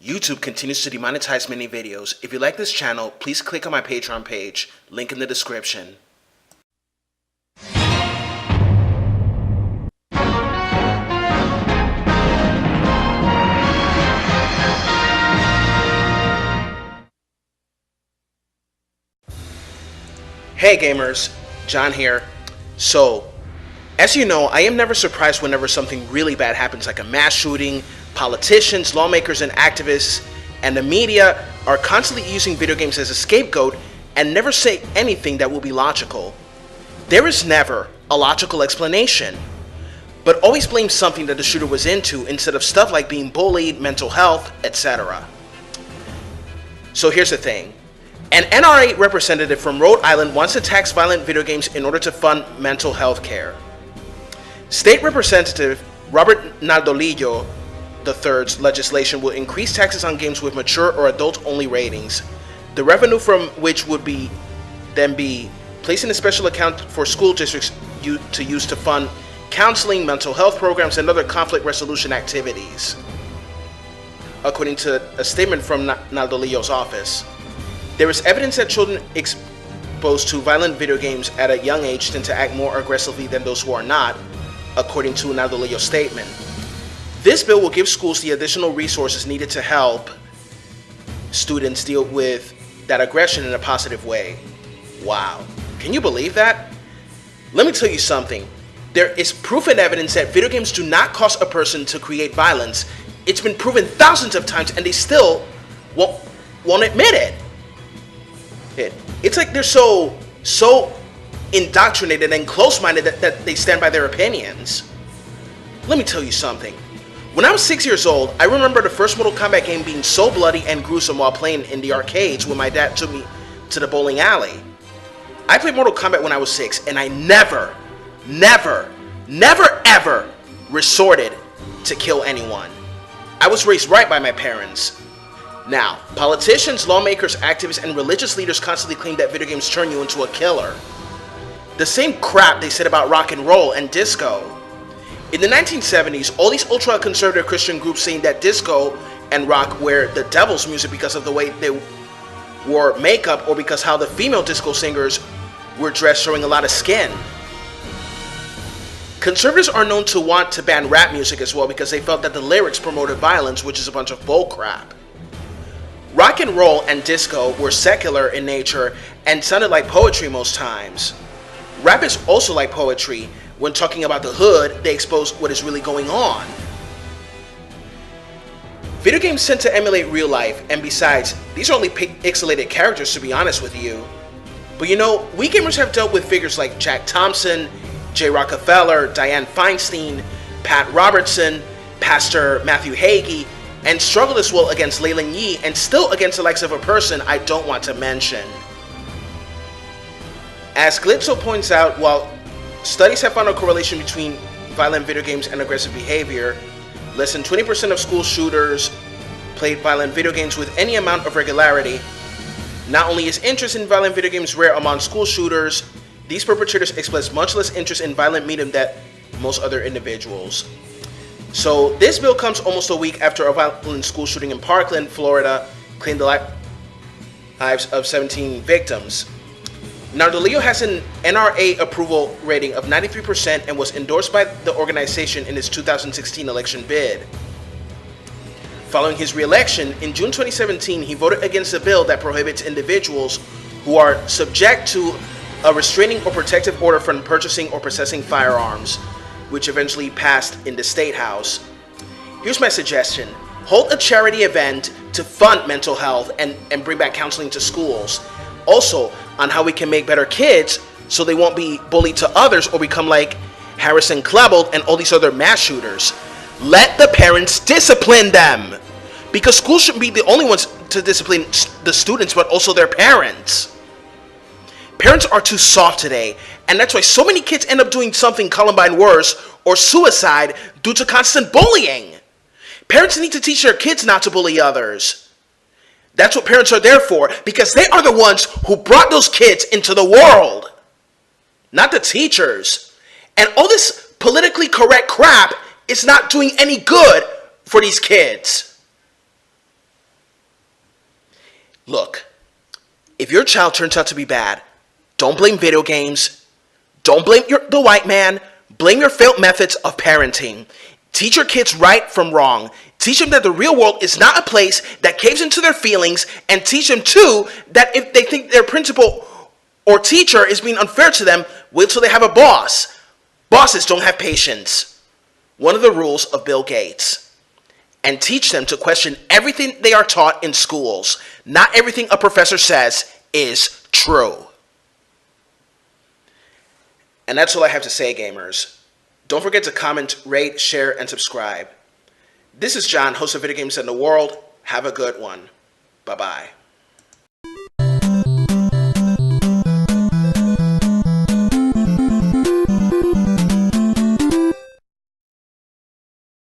YouTube continues to demonetize many videos. If you like this channel, please click on my Patreon page, link in the description. Hey gamers, John here. So, as you know, I am never surprised whenever something really bad happens, like a mass shooting. Politicians, lawmakers, and activists, and the media are constantly using video games as a scapegoat and never say anything that will be logical. There is never a logical explanation, but always blame something that the shooter was into instead of stuff like being bullied, mental health, etc. So here's the thing. An NRA representative from Rhode Island wants to tax violent video games in order to fund mental health care. State Representative Robert Nardolillo III's legislation will increase taxes on games with mature or adult-only ratings, the revenue from which would then be placed in a special account for school districts to use to fund counseling, mental health programs, and other conflict resolution activities, according to a statement from Nardolillo's office. There is evidence that children exposed to violent video games at a young age tend to act more aggressively than those who are not, according to Nardolillo's statement. This bill will give schools the additional resources needed to help students deal with that aggression in a positive way. Wow. Can you believe that? Let me tell you something. There is proof and evidence that video games do not cause a person to create violence. It's been proven thousands of times and they still won't admit it. It's like they're so indoctrinated and close-minded that they stand by their opinions. Let me tell you something. When I was 6 years old, I remember the first Mortal Kombat game being so bloody and gruesome while playing in the arcades when my dad took me to the bowling alley. I played Mortal Kombat when I was 6, and I never, ever resorted to kill anyone. I was raised right by my parents. Now, politicians, lawmakers, activists, and religious leaders constantly claim that video games turn you into a killer. The same crap they said about rock and roll and disco. In the 1970s, all these ultra-conservative Christian groups saying that disco and rock were the devil's music because of the way they wore makeup or because how the female disco singers were dressed showing a lot of skin. Conservatives are known to want to ban rap music as well because they felt that the lyrics promoted violence, which is a bunch of bullcrap. Rock and roll and disco were secular in nature and sounded like poetry most times. Rap is also like poetry. When talking about the hood, they expose what is really going on. Video games tend to emulate real life, and besides, these are only pixelated characters to be honest with you. But you know, we gamers have dealt with figures like Jack Thompson, Jay Rockefeller, Dianne Feinstein, Pat Robertson, Pastor Matthew Hagee, and struggled as well against Leyland Yee, and still against the likes of a person I don't want to mention. As Glitzo points out, while studies have found a correlation between violent video games and aggressive behavior, less than 20% of school shooters played violent video games with any amount of regularity. Not only is interest in violent video games rare among school shooters, these perpetrators express much less interest in violent medium than most other individuals. So this bill comes almost a week after a violent school shooting in Parkland, Florida, claimed the lives of 17 victims. Nardolillo has an NRA approval rating of 93% and was endorsed by the organization in its 2016 election bid. Following his re-election, in June 2017, he voted against a bill that prohibits individuals who are subject to a restraining or protective order from purchasing or possessing firearms, which eventually passed in the State House. Here's my suggestion. Hold a charity event to fund mental health and bring back counseling to schools. Also, on how we can make better kids so they won't be bullied to others or become like Harrison Klebold and all these other mass shooters. Let the parents discipline them, because schools shouldn't be the only ones to discipline the students, but also their parents. Parents are too soft today, and that's why so many kids end up doing something Columbine worse or suicide due to constant bullying. Parents need to teach their kids not to bully others. That's what parents are there for, because they are the ones who brought those kids into the world, not the teachers. And all this politically correct crap is not doing any good for these kids. Look, if your child turns out to be bad, don't blame video games. Don't blame the white man. Blame your failed methods of parenting. Teach your kids right from wrong. Teach them that the real world is not a place that caves into their feelings, and teach them too that if they think their principal or teacher is being unfair to them, wait till they have a boss. Bosses don't have patience. One of the rules of Bill Gates. And teach them to question everything they are taught in schools. Not everything a professor says is true. And that's all I have to say, gamers. Don't forget to comment, rate, share, and subscribe. This is John, host of Video Games in the World. Have a good one. Bye-bye.